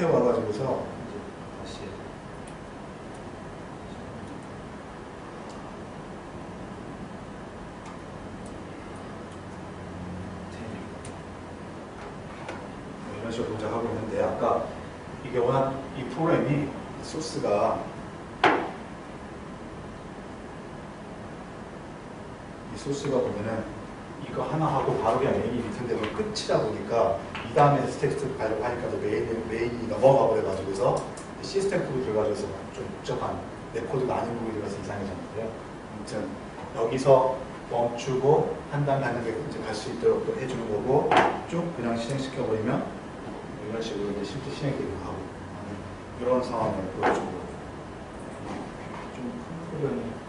상태에 와가지고서 이제 다시 이런 식으로 동작하고 있는데, 아까 이게 워낙 이 프로그램이 소스가 이 소스가 보면은 이거 하나 하고 바로 그냥 메인이 리턴되고 끝이다 보니까 이 다음에 스텝 가려고 하니까 메인이 넘어가 버려가지고서 시스템 코드 들어가줘서 좀 복잡한 내 코드가 아닌 부분이 들어가서 이상해졌는데요. 아무튼 여기서 멈추고 한 단계 한 단계 이제 갈 수 있도록 또 해주는 거고, 쭉 그냥 실행시켜버리면 이런 식으로 이제 실제 실행되기도 하고 이런 상황을 보여주고, 좀 큰 소리는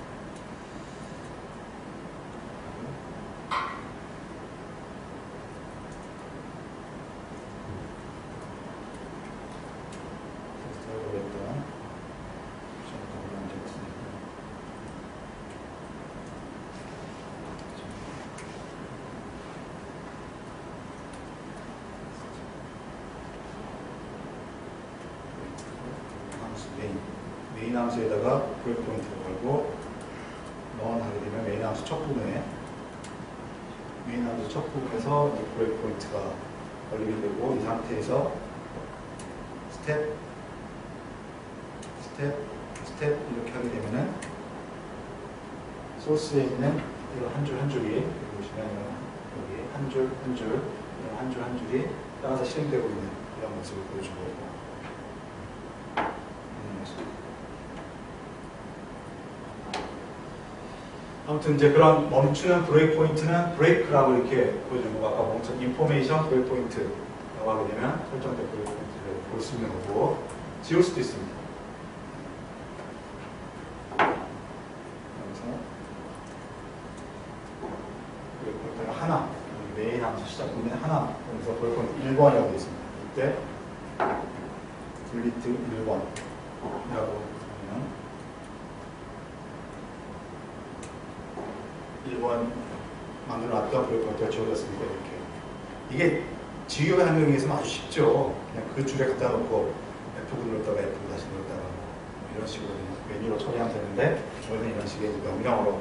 메인 함수에다가 브레이크 포인트를 걸고 넌 하게 되면 메인 함수 첫 부분에 이제 브레이크 포인트가 걸리게 되고, 이 상태에서 스텝 이렇게 하게 되면은 소스에 있는 이런 한 줄 한 줄이 보시면 여기 한 줄 한 줄이 따라서 실행되고 있는 이런 모습을 보여주고, 아무튼 이제 그런 멈추는 브레이크 포인트는 브레이크라고 이렇게 보여주는 거, 아까 멈춘 인포메이션 브레이크 포인트라고 하게 되면 설정된 브레이크 포인트를 볼 수 있는 거고, 지울 수도 있습니다. 여기서 브레이크 포인트는 하나, 메인 함수 시작 부분에 하나, 여기서 브레이크 포인트 1번이라고 되어 있습니다. 이때 딜리트 1번이라고 1번 만들어놨던 브레이크 포인트가 지워졌으니까 이게 지우개 환경에서는 아주 쉽죠. 그냥 그 줄에 갖다 놓고 F9 눌렀다가 F9 다시 눌렀다가 이런 식으로 메뉴로 처리하면 되는데, 저희는 이런 식의 명령어로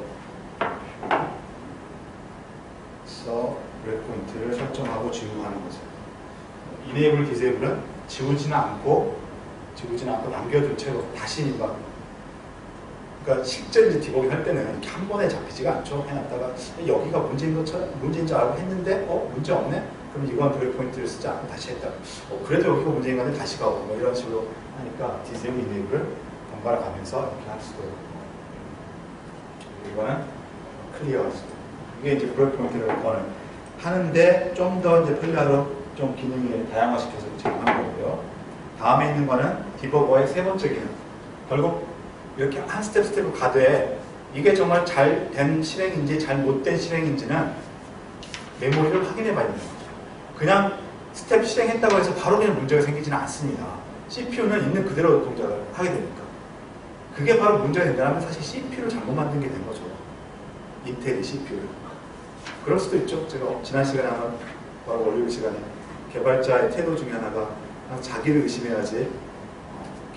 써 브레이크 포인트를 설정하고 지우고 하는 거죠. 이네이블 디세이블은 지우지는 않고 남겨둔 채로 다시 그러니까 실제 이제 디버깅 할 때는 이렇게 한 번에 잡히지가 않죠. 해놨다가 여기가 문제인 줄 알고 했는데 문제 없네? 그럼 이건 브레이크 포인트를 쓰지 않고 다시 했다. 그래도 여기가 문제인 건데 다시 가고 뭐 이런 식으로 하니까 디세이블 이네이블을 번갈아 가면서 이렇게 할 수도 있고, 이거는 클리어 할 수도 있고, 이게 이제 브레이크 포인트를 하는데 좀 더 이제 편리하도록 좀 기능을 다양화시켜서 제공하는 거고요. 다음에 있는 거는 디버거의 세 번째 기능. 결국 이렇게 한 스텝으로 가되 이게 정말 잘 된 실행인지 잘 못된 실행인지는 메모리를 확인해 봐야 됩니다. 그냥 스텝 실행했다고 해서 바로 그냥 문제가 생기지는 않습니다. CPU는 있는 그대로 동작을 하게 되니까. 그게 바로 문제가 된다면 사실 CPU를 잘못 만든 게 된 거죠. 인텔이 CPU를. 그럴 수도 있죠. 제가 지난 시간에 한번 바로 월요일 시간에 개발자의 태도 중에 하나가 자기를 의심해야지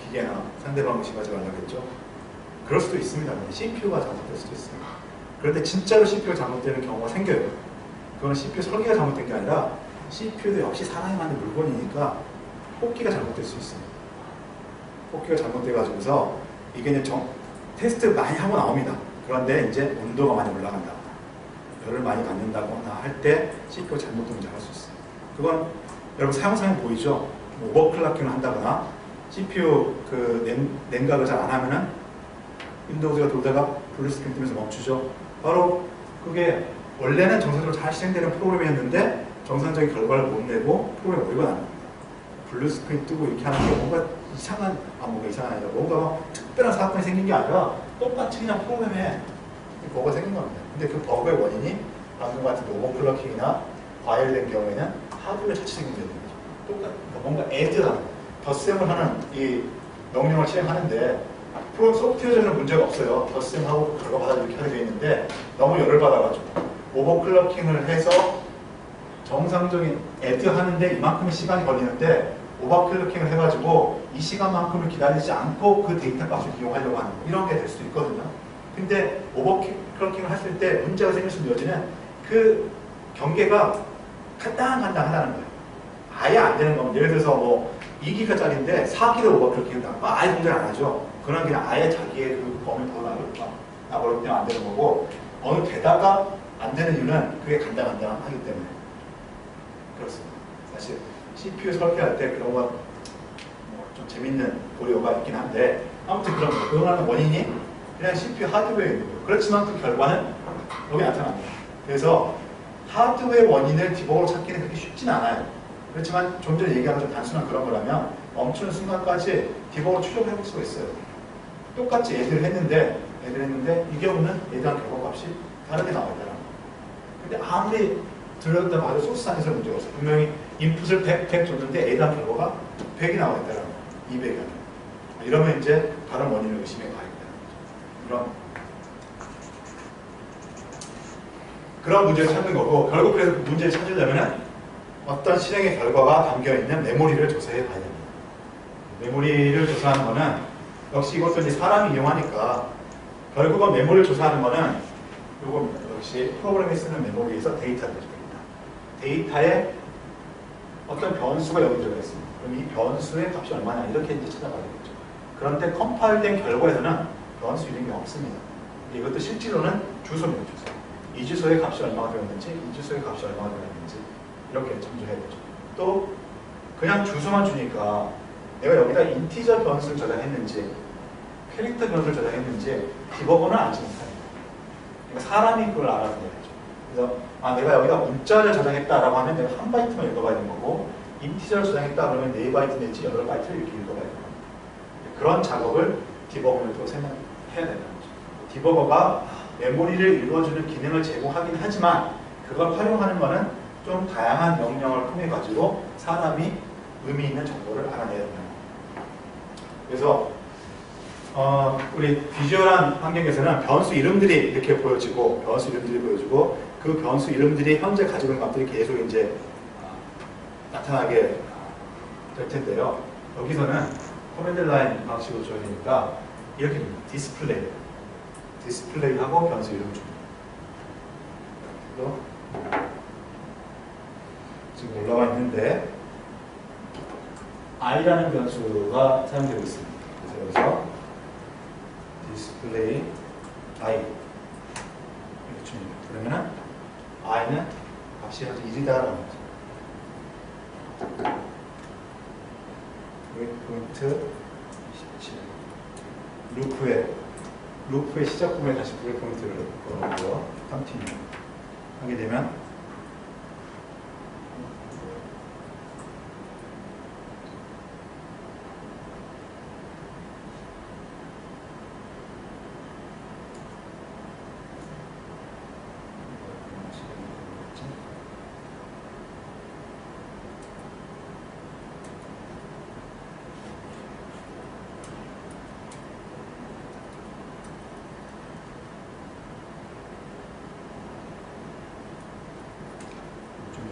기계나 상대방 의심하지 말라고 했죠. 그럴 수도 있습니다. CPU가 잘못될 수도 있습니다. 그런데 진짜로 CPU가 잘못되는 경우가 생겨요. 그건 CPU 설계가 잘못된 게 아니라 CPU도 역시 사람이 만든 물건이니까 뽑기가 잘못될 수 있습니다. 뽑기가 잘못돼가지고서 이게 이제 테스트 많이 하고 나옵니다. 그런데 이제 온도가 많이 올라간다, 열을 많이 받는다거나 할 때 CPU가 잘못 동작할 수 있어요. 그건 여러분 사용상에 보이죠? 오버클럭킹을 한다거나 CPU 그 냉각을 잘 안 하면은 윈도우즈가 돌다가 블루 스크린 뜨면서 멈추죠. 바로 그게 원래는 정상적으로 잘 실행되는 프로그램이었는데 정상적인 결과를 못 내고 프로그램 오류가 나는 겁니다. 블루 스크린 뜨고 이렇게 하는 게 뭔가 이상한, 뭔가 이상한 아니라 뭔가 특별한 사건이 생긴 게 아니라 똑같이 그냥 프로그램에 버그가 생긴 겁니다. 근데 그 버그의 원인이 방금 같은 오버클럭킹이나 과열된 경우에는 하드웨어 자체 생긴다는 거죠. 똑같은 뭔가 애드하는 덧셈을 하는 이 명령을 실행하는데 프로그램 소프트웨어에는 문제가 없어요. 덧셈하고 결과 받아 이렇게 하게 되어 있는데 너무 열을 받아가지고 오버클럭킹을 해서 정상적인 애드 하는데 이만큼의 시간이 걸리는데 오버클럭킹을 해가지고 이 시간만큼을 기다리지 않고 그 데이터 값을 이용하려고 하는 이런 게 될 수도 있거든요. 근데 오버클럭킹을 했을 때 문제가 생길 수 있는 여지는 그 경계가 간당간당하다는 거예요. 아예 안 되는 거면 예를 들어서 뭐 2기가짜리인데 4기가 오버클럭킹 한다. 아예 공개를 안 하죠. 그건 그냥 아예 자기의 그 범위 나버리기 때문에 안 되는 거고 어느 데다가 안 되는 이유는 그게 간당간당하기 때문에 그렇습니다. 사실 CPU 설계할 때 그런 건 좀 재밌는 고려가 있긴 한데 아무튼 그런 거 그거는 원인이 그냥 CPU 하드웨어에 있는 거예요. 그렇지만 그 결과는 여기 나타납니다. 그래서 하드웨어 원인을 디버그로 찾기는 그렇게 쉽진 않아요. 그렇지만 좀 전에 얘기한 좀 단순한 그런 거라면 멈추는 순간까지 디버그로 추적을 해볼 수가 있어요. 똑같이 얘들을 했는데 이 경우는 얘들한 결과값이 다르게 나와 있다는 거예요. 근데 아무리 들렸다고 해도 소스상에서 문제가 없어요. 분명히 인풋을 100 줬는데 얘들한 결과가 100이 나와 있다는 거예요. 200이 아니라. 이러면 이제 다른 원인을 의심해 봐야 된다는 거죠. 그런 문제를 찾는 거고 결국 그래서 그 문제를 찾으려면 어떤 실행의 결과가 담겨있는 메모리를 조사해 봐야 됩니다. 메모리를 조사하는 거는 역시 이것도 이제 사람이 이용하니까 결국은 메모리를 조사하는 거는 요겁니다. 역시 프로그램이 쓰는 메모리에서 데이터를 가져옵니다. 데이터에 어떤 변수가 여기 들어가 있습니다. 그럼 이 변수의 값이 얼마냐 이렇게 이제 찾아봐야 되겠죠. 그런데 컴파일된 결과에서는 변수 이름이 없습니다. 이것도 실제로는 주소입니다. 주소. 이 주소의 값이 얼마가 되었는지, 이 주소의 값이 얼마가 되었는지 이렇게 참조해야 되죠. 또 그냥 주소만 주니까 내가 여기다 인티저 변수를 저장했는지 캐릭터 변수를 저장했는지 디버거는 알지 못합니다. 그러니까 사람이 그걸 알아서 해야죠. 그래서 내가 여기다 문자를 저장했다라고 하면 내가 한 바이트만 읽어봐야 되는 거고 인티저를 저장했다 그러면 4바이트 내지 8바이트를 이렇게 읽어봐야 되는 거예요. 그런 작업을 디버거를 또 해야 된다는 거죠. 디버거가 메모리를 읽어주는 기능을 제공하긴 하지만 그걸 활용하는 것은 좀 다양한 명령을 통해 가지고 사람이 의미 있는 정보를 알아내야 된다. 그래서 우리 비주얼한 환경에서는 변수 이름들이 이렇게 보여지고 그 변수 이름들이 현재 가지고 있는 값들이 계속 이제 나타나게 될 텐데요. 여기서는 커맨드 라인 방식으로 줘야 되니까 이렇게 됩니다. 디스플레이하고 변수 이름 줍니다. 지금 올라와 있는데 i라는 변수가 사용되고 있습니다. 그래서 여기서 display i 이렇게 줍니다. 그러면은 i는 값이 현재 1이다라는 거죠. 포인트 17 루프의 시작 부분에 다시 브레이크 포인트를 걸어놓고요. 컨티뉴 하게 되면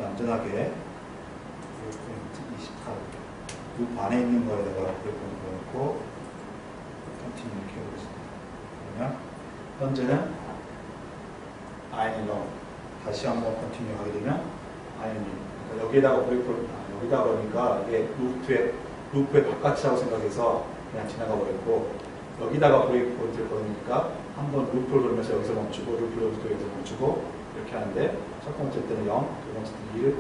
안전하게 브레이크포인트 28 룩 안에 있는 거에다가 브레이크포인트 넣고 컨티뉴 이렇게 해보겠습니다. 그러면 현재는 i는 다시 한번 컨티뉴 하게 되면 i는 그러니까 여기에다가 브레이크포인트 여기다 그러니까 이게 루프의 바깥이라고 생각해서 그냥 지나가 버렸고 여기다가 브레이크포인트를 걸으니까 한번 루프를 돌면서 여기서 멈추고 루프를 돌면서 여기서 멈추고 이렇게 하는데 첫 번째 때는 0, 두 번째 때는 1,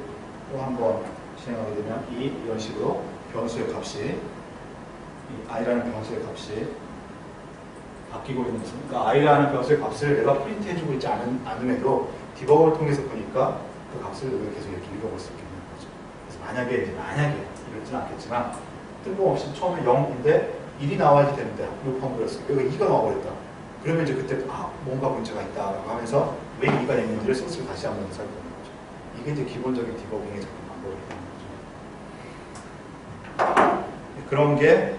또 한 번 진행하게 되면 2 이런 식으로 변수의 값이 이 i라는 변수의 값이 바뀌고 있는 거죠. 그러니까 i라는 변수의 값을 내가 프린트해주고 있지 않음에도 디버거를 통해서 보니까 그 값을 계속 이렇게 읽어볼 수 있게 되는 거죠. 그래서 만약에 이러지는 않겠지만 뜬금없이 처음에 0인데 1이 나와야지 되는데 루프한 거였으니까 여기 2가 나와버렸다. 그러면 이제 그때 뭔가 문제가 있다라고 하면서 왜 2가 됐는지를 소스를 다시 한번 살펴보는 거죠. 이게 이제 기본적인 디버깅의 작업 방법이 되는 거죠. 그런 게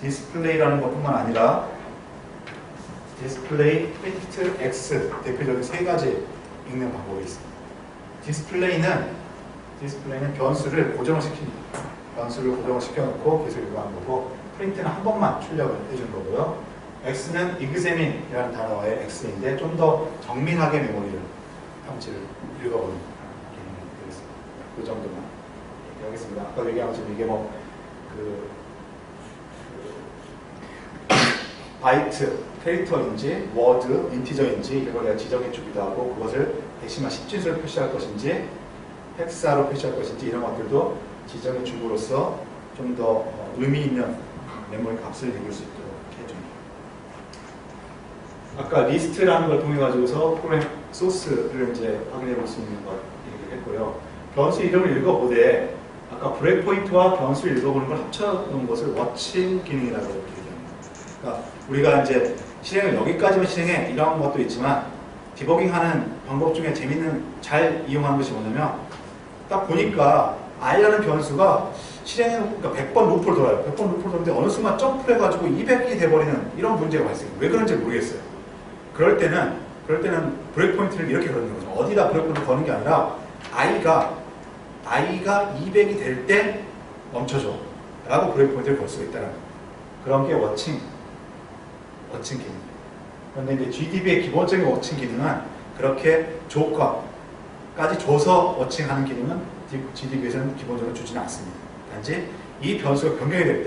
디스플레이라는 것뿐만 아니라 디스플레이, 프린트, X 대표적인 세 가지 읽는 방법이 있습니다. 디스플레이는 변수를 고정을 시킵니다. 변수를 고정을 시켜놓고 계속 읽어가는 거고, 프린트는 한 번만 출력을 해주는 거고요. X는 examine이라는 단어의 X인데 좀 더 정밀하게 메모리를 형질을 읽어보는 기능이 되겠습니다. 그 정도만 얘기하겠습니다. 아까 얘기한 것처럼 이게 뭐 바이트, 캐릭터인지, 워드, 인티저인지 이걸 내가 지정해 주기도 하고, 그것을 데시말 10진수를 표시할 것인지 헥사로 표시할 것인지 이런 것들도 지정해 줌으로써 좀 더 의미 있는 메모리 값을 읽을 수 있도록 해줍니다. 아까 리스트라는 걸 통해 가지고서 프로그램 소스를 이제 확인해 볼 수 있는 것 얘기를 했고요. 변수 이름을 읽어보되 아까 브레이크 포인트와 변수를 읽어보는 걸 합쳐놓은 것을 워칭 기능이라고 얘기합니다. 그러니까 우리가 이제 실행을 여기까지만 실행해 이런 것도 있지만 디버깅하는 방법 중에 재밌는 잘 이용하는 것이 뭐냐면 딱 보니까 I라는 변수가 실행해 그러니까 100번 루프를 돌아요. 100번 루프를 돌는데 어느 순간 점프를 해가지고 200이 돼버리는 이런 문제가 발생해요. 왜 그런지 모르겠어요. 그럴 때는 브레이크 포인트를 이렇게 거는 거죠. 어디다 브레이크 포인트를 거는 게 아니라 I가 200이 될 때 멈춰줘 라고 브레이크 포인트를 걸 수가 있다는 그런 게 워칭 기능. 그런데 이제 GDB의 기본적인 워칭 기능은 그렇게 조건까지 줘서 워칭하는 기능은 GDB에서는 기본적으로 주지는 않습니다. 단지 이 변수가 변경이 될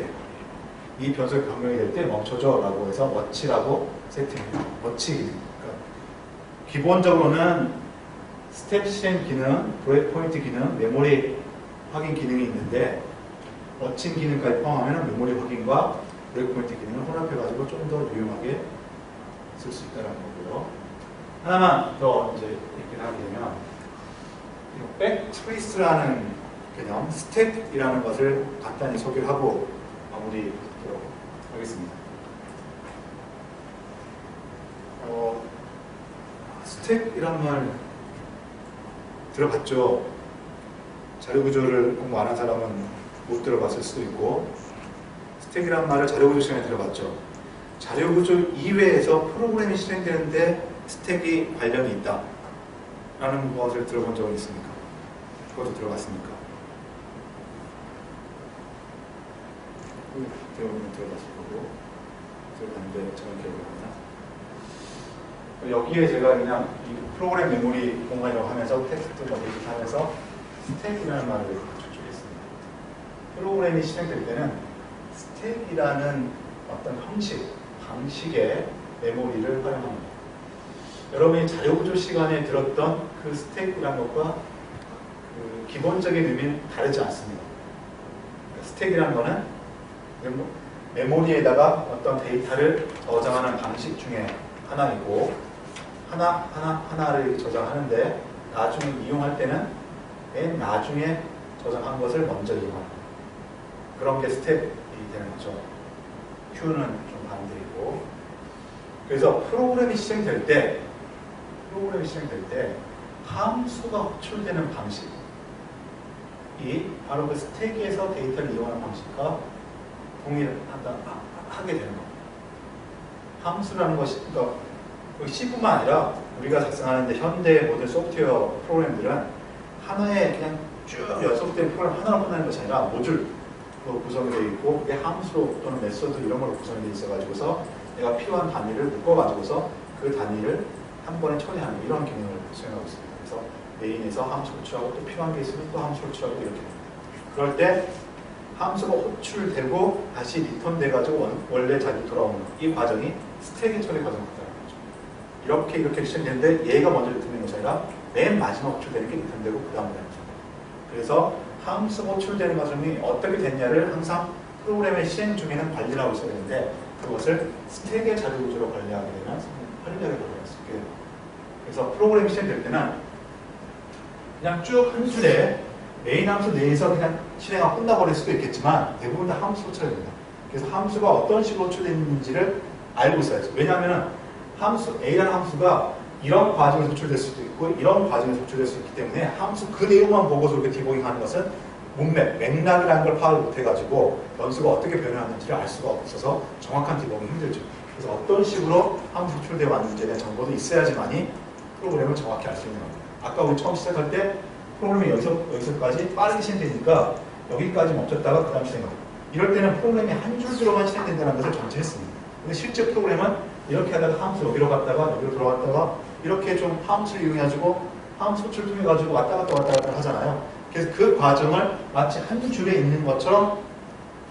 때 멈춰줘 라고 해서 워치라고 세팅해요. 워치 기능. 그러니까 기본적으로는 스텝 실행 기능, 브레이크 포인트 기능, 메모리 확인 기능이 있는데 워칭 기능까지 포함하면 메모리 확인과 브레이크 포인트 기능을 혼합해가지고 좀 더 유용하게 쓸 수 있다는 거고요. 하나만 더 이제 얘기를 하게 되면 백트레이스라는 개념, 스택이라는 것을 간단히 소개를 하고 마무리하도록 하겠습니다. 스택이란 말 들어봤죠? 자료구조를 공부 안 한 사람은 못 들어봤을 수도 있고, 스택이란 말을 자료구조 시간에 들어봤죠. 자료구조 이외에서 프로그램이 실행되는데 스택이 관련이 있다 라는 것을 들어본 적은 있습니까? 그것도 들어봤습니까? 대부분 들어봤을 거고, 들어봤는데 저는 기억이 안 나. 여기에 제가 그냥 이 프로그램 메모리 공간이라고 하면서 텍스트 하면서 스택이라는 말을 추출했습니다. 프로그램이 실행될 때는 스택이라는 어떤 방식의 메모리를 활용합니다. 여러분이 자료구조 시간에 들었던 그 스택이라는 것과 그 기본적인 의미는 다르지 않습니다. 스택이라는 것은 메모리에다가 어떤 데이터를 저장하는 방식 중에 하나이고, 하나를 저장하는데 나중에 이용할 때는 맨 나중에 저장한 것을 먼저 이용하는 그런 게 스택이 되는 거죠. Q는 좀 반대이고. 그래서 프로그램이 실행될 때 함수가 호출되는 방식이 바로 그 스택에서 데이터를 이용하는 방식과 하게 되는 겁니다. 함수라는 것이 그러니까 C뿐만 아니라 우리가 작성하는데 현대 모든 소프트웨어 프로그램들은 하나의 그냥 쭉 연속된 프로그램 하나로 끝나는 것이 아니라 모듈로 구성이 되어 있고, 그게 함수로 또는 메소드 이런 걸로 구성이 되어 있어가지고서 내가 필요한 단위를 묶어가지고서 그 단위를 한 번에 처리하는 이런 기능을 수행하고 있습니다. 그래서 메인에서 함수 호출하고 또 필요한 게 있으면 또 함수 호출하고 이렇게 됩니다. 그럴 때 함수가 호출되고 다시 리턴돼가지고 원래 자리로 돌아오는 이 과정이 스택의 처리 과정이라는 거죠. 이렇게 시작되는데 얘가 먼저 리턴되는 것이 아니라 맨 마지막 호출되는 게 리턴되고 그 다음에 되는 거죠. 그래서 함수가 호출되는 과정이 어떻게 됐냐를 항상 프로그램의 실행 중에는 관리를 하고 있어야 되는데 그것을 스택의 자료구조로 관리하게 되면 편리하게 관리할 수 있게 됩니다. 그래서 프로그램이 실행될 때는 그냥 쭉 한 줄에 메인 함수 내에서 그냥 실행하고 끝나버릴 수도 있겠지만 대부분 다 함수 호출해야 됩니다. 그래서 함수가 어떤 식으로 호출되는지를 알고 있어야죠. 왜냐하면 A라는 함수가 이런 과정에서 호출될 수도 있고 이런 과정에서 호출될 수 있기 때문에 함수 그 내용만 보고서 이렇게 디버깅하는 것은 맥락이라는 걸 파악을 못해가지고 변수가 어떻게 변화하는지를 알 수가 없어서 정확한 디버깅이 힘들죠. 그래서 어떤 식으로 함수 호출되어 왔는지에 대한 정보도 있어야지만이 프로그램을 정확히 알 수 있는 겁니다. 아까 우리 처음 시작할 때 프로그램이 여기서까지 빠르게 실행되니까 여기까지 멈췄다가 그 다음 실행하고. 이럴 때는 프로그램이 한 줄으로만 실행된다는 것을 전제했습니다. 근데 실제 프로그램은 이렇게 하다가 함수 여기로 갔다가 여기로 들어갔다가 이렇게 좀 함수를 이용해가지고 함수 호출을 통해가지고 왔다 갔다 하잖아요. 그래서 그 과정을 마치 한 줄에 있는 것처럼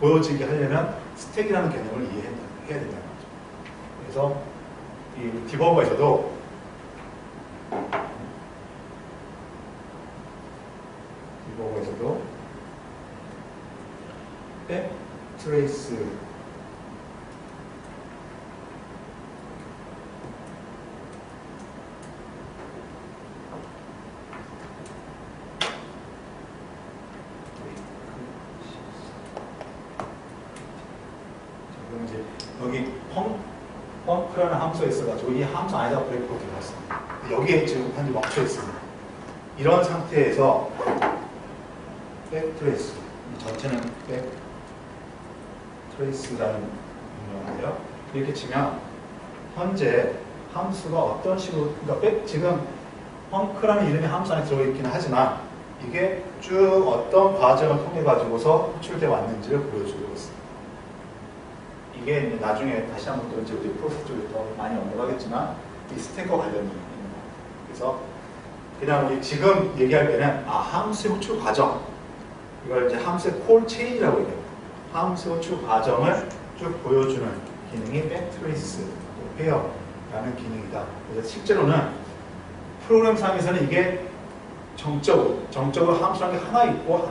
보여지게 하려면 스택이라는 개념을 이해해야 된다는 거죠. 그래서 이 디버거에서도 백트레이스 그럼 이제 여기 펑크라는 함수가 있어가지고 이 함수 안에다 브레이크가 들어갔습니다. 여기에 지금 현재 멈춰 있습니다. 이런 상태에서 백트레이스, 전체는 백트레이스라는 명령인데요. 이렇게 치면 현재 함수가 어떤 식으로, 그러니까 지금 펑크라는 이름의 함수 안에 들어있기는 하지만 이게 쭉 어떤 과정을 통해 가지고서 호출되어 왔는지를 보여주고 있습니다. 이게 이제 나중에 다시 한번 또 이제 우리 프로세스 쪽에 더 많이 언급하겠지만 이 스택과 관련이 있는 거예요. 그래서 그냥 우리 지금 얘기할 때는 함수의 호출 과정, 이걸 이제 함수의 콜 체인이라고 얘기해요. 함수의 호출 과정을 쭉 보여주는 기능이 백트레이스, 페어라는 기능이다. 그래서 실제로는 프로그램상에서는 이게 정적으로 함수라는 게 하나 있고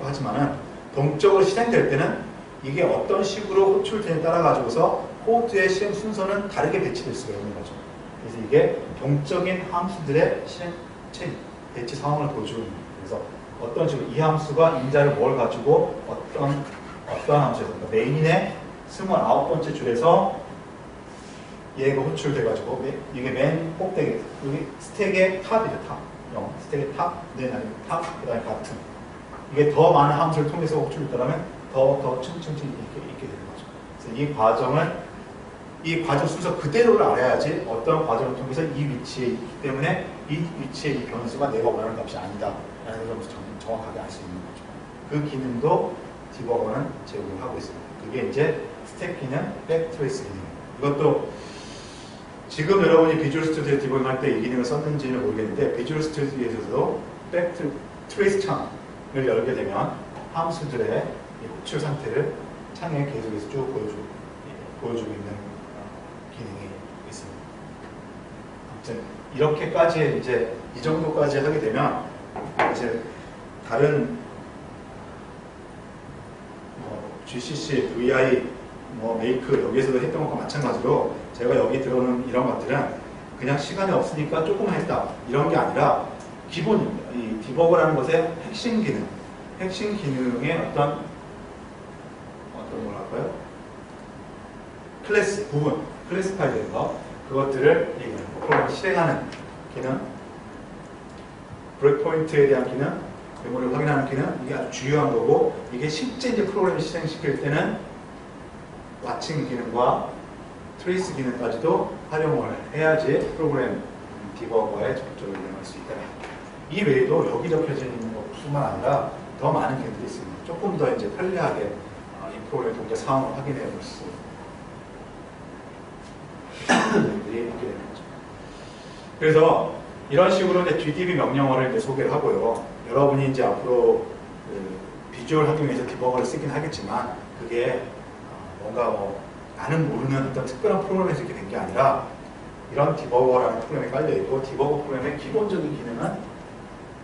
하지만은 동적으로 실행될 때는 이게 어떤 식으로 호출되냐에 따라 가지고서 코드의 실행 순서는 다르게 배치될 수가 있는 거죠. 그래서 이게 동적인 함수들의 실행 체인, 배치 상황을 보여주는 거예요. 그래서 어떤 식으로 이 함수가 인자를 뭘 가지고 어떠한 함수에서, 그러니까 메인의 29번째 줄에서 얘가 호출돼가지고 이게 맨 꼭대기, 여기 스택의 탑이죠, 탑. 스택의 탑, 탑, 그 다음에 같은. 이게 더 많은 함수를 통해서 호출됐다면 더 층층층 이렇게 있게 되는 거죠. 그래서 이 과정 순서 그대로를 알아야지 어떤 과정을 통해서 이 위치에 있기 때문에 이 위치에 이 변수가 내가 원하는 값이 아니다 라는 걸 정확하게 알 수 있는 거죠. 그 기능도 디버거는 제공을 하고 있습니다. 그게 이제 스택 기능, 백트레이스 기능. 이것도 지금 여러분이 비주얼 스튜디오 디버깅 할 때 이 기능을 썼는지는 모르겠는데 비주얼 스튜디오에서도 백트레이스 창을 열게 되면 함수들의 호출 상태를 창에 계속해서 쭉 보여주고 있는 기능이 있습니다. 아무튼 이렇게까지 이제 이 정도까지 하게 되면 이제 다른 GCC, VI, 메이크 여기에서도 했던 것과 마찬가지로 제가 여기 들어오는 이런 것들은 그냥 시간이 없으니까 조금만 했다 이런 게 아니라 기본입니다. 이 디버거라는 것의 핵심 기능의 어떤 뭐랄까요? 클래스 부분, 클래스파이 된 거, 그것들을 프로그램을 실행하는 기능, 브레이크 포인트에 대한 기능, 메모리를 확인하는 기능, 이게 아주 중요한 거고, 이게 실제 이제 프로그램을 실행시킬 때는 왓칭 기능과 트레이스 기능까지도 활용을 해야지 프로그램 디버거에 적극적으로 이용할 수 있다. 이 외에도 여기 적혀져 있는 것뿐만 아니라 더 많은 기능들이 있습니다. 조금 더 이제 편리하게 이 프로그램 동작 상황을 확인해 볼 수 있게 되는 거죠. 그래서 이런 식으로 이제 GDB 명령어를 이제 소개를 하고요. 여러분이 이제 앞으로 비주얼 환경에서 디버거를 쓰긴 하겠지만 그게 뭔가 나는 모르는 어떤 특별한 프로그램에서 이렇게 된 게 아니라 이런 디버거라는 프로그램이 깔려있고 디버거 프로그램의 기본적인 기능은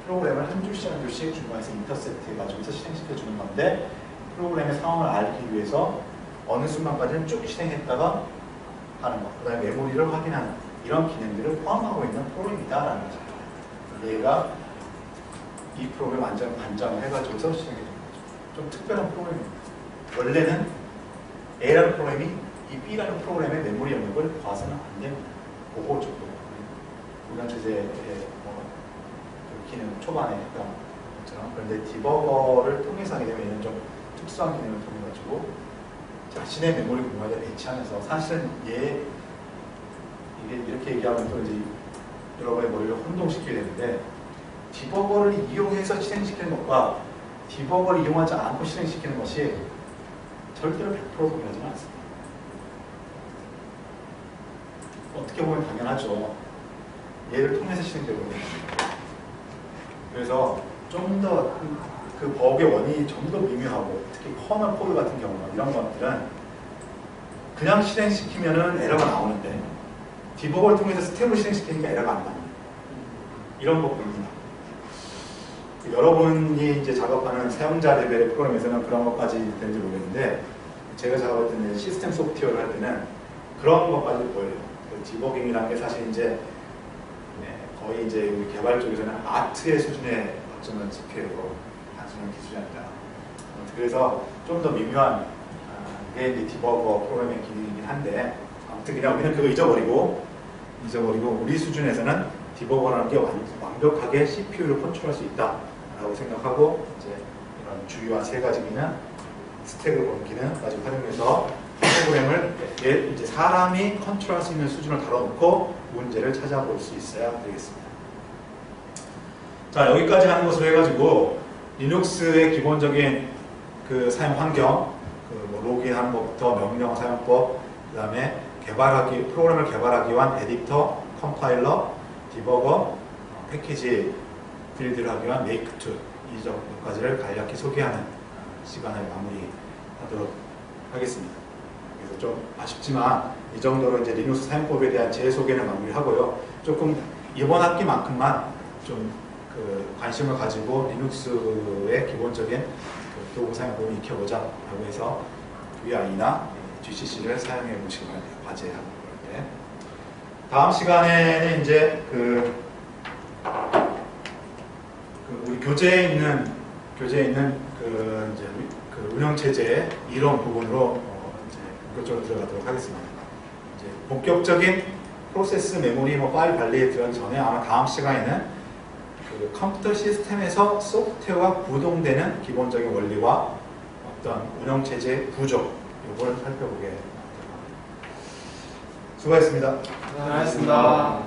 프로그램을 한 줄씩 한 줄씩 중간에서 인터셉트 해가지고 실행시켜주는 건데 프로그램의 상황을 알기 위해서 어느 순간까지는 쭉 실행했다가 하는 것, 그 다음에 메모리를 확인하는 이런 기능들을 포함하고 있는 프로그램이다라는 거죠. 얘가 이 프로그램 반장을 해가지고서 실행해 주는 거죠. 좀 특별한 프로그램입니다. 원래는 A라는 프로그램이 이 B라는 프로그램의 메모리 영역을 봐서는 안 됩니다. 그거 정도. 우리가 주제의 기능 초반에 했던 것처럼. 그런데 디버거를 통해서 하게 되면 얘는 좀 특수한 기능을 통해 가지고 자신의 메모리 공간에 배치하면서 사실은 이게 이렇게 얘기하면 또 이제 여러분의 머리를 혼동시키게 되는데 디버거를 이용해서 실행시키는 것과 디버거를 이용하지 않고 실행시키는 것이 절대로 100% 동일하지는 않습니다. 어떻게 보면 당연하죠. 얘를 통해서 실행되고 있는 겁니다. 그래서 좀 더 그 버그의 원인이 좀 더 미묘하고, 특히 커널 코드 같은 경우 이런 것들은 그냥 실행시키면은 에러가 나오는데 디버거를 통해서 스텝을 실행시키니까 에러가 안 나옵니다. 이런 것뿐입니다. 여러분이 이제 작업하는 사용자 레벨의 프로그램에서는 그런 것까지 되는지 모르겠는데, 제가 작업할 때는 시스템 소프트웨어를 할 때는 그런 것까지 보여요. 그 디버깅이라는 게 사실 이제 거의 이제 우리 개발 쪽에서는 아트의 수준에 발전한 지표예요. 단순한 기술이 아니라. 그래서 좀 더 미묘한 게 이제 디버거 프로그래밍 기능이긴 한데, 아무튼 그냥 우리는 그거 잊어버리고 우리 수준에서는 디버거라는 게 완벽하게 CPU를 컨트롤할 수 있다라고 생각하고, 이제 이런 주요한 세 가지 기능, 스택을 보는 기능까지 활용해서 프로그램을 이제 사람이 컨트롤할 수 있는 수준을 다뤄놓고 문제를 찾아볼 수 있어야 되겠습니다. 자, 여기까지 하는 것으로 해가지고 리눅스의 기본적인 그 사용 환경, 뭐 로그인하는 것부터 명령 사용법, 그 다음에 프로그램을 개발하기 위한 에디터, 컴파일러, 디버거, 패키지 빌드를 하기 위한 메이크 툴, 이 정도까지를 간략히 소개하는 시간을 마무리하도록 하겠습니다. 그래서 좀 아쉽지만 이 정도로 이제 리눅스 사용법에 대한 제 소개는 마무리하고요. 조금 이번 학기만큼만 좀 관심을 가지고 리눅스의 기본적인 도구 사용법을 익혀보자 라고 해서 VI나 GCC를 사용해 보시기 바랍니다. 과제하고 그럴 때. 다음 시간에는 이제 우리 교재에 있는 그 운영체제의 이론 부분으로 이제 본격적으로 들어가도록 하겠습니다. 이제 본격적인 프로세스 메모리 파일 관리에 들어가기 전에 아마 다음 시간에는 그 컴퓨터 시스템에서 소프트웨어가 구동되는 기본적인 원리와 어떤 운영체제의 구조, 이걸 살펴보게 됩니다. 수고하셨습니다. 수고하셨습니다.